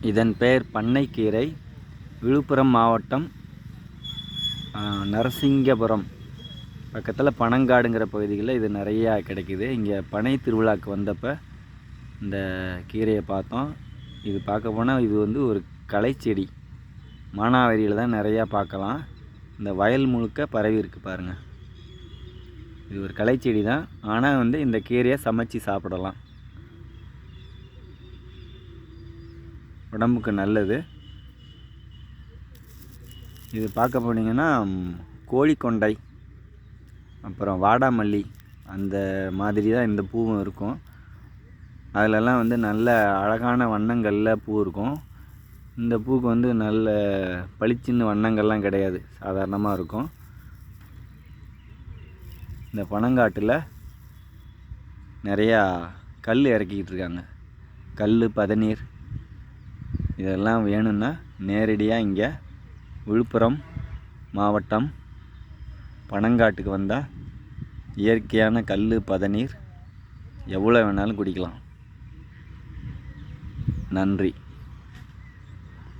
இதன் பெயர் பண்ணைக்கீரை. விழுப்புரம் மாவட்டம் நரசிங்கபுரம் பக்கத்தில் பனங்காடுங்கிற பகுதிகளில் இது நிறையா கிடைக்குது. இங்கே பனை திருவிழாவுக்கு வந்தப்போ இந்த கீரையை பார்த்தோம். இது பார்க்க போனால் இது வந்து ஒரு களைச்செடி. மானாவாரியில் தான் நிறையா பார்க்கலாம். இந்த வயல் முழுக்க பரவி இருக்குது பாருங்கள். இது ஒரு களைச்செடி தான், ஆனால் வந்து இந்த கீரையை சமைச்சு சாப்பிடலாம். உடம்புக்கு நல்லது. இது பார்க்க போனீங்கன்னா கோழிக்கொண்டை, அப்புறம் வாடாமல்லி அந்த மாதிரி தான் இந்த பூவும் இருக்கும். அதிலெல்லாம் வந்து நல்ல அழகான வண்ணங்களில் பூ இருக்கும். இந்த பூவுக்கு வந்து நல்ல பளிச்சின்னு வண்ணங்கள்லாம் கிடையாது, சாதாரணமாக இருக்கும். இந்த பனங்காட்டில் நிறையா கல் இறக்கிக்கிட்டு இருக்காங்க. கல், பதநீர் இதெல்லாம் வேணும்னா நேரடியாக இங்கே விழுப்புரம் மாவட்டம் பனங்காட்டுக்கு வந்தால் இயற்கையான கல், பதநீர் எவ்வளோ வேணாலும் குடிக்கலாம். நன்றி.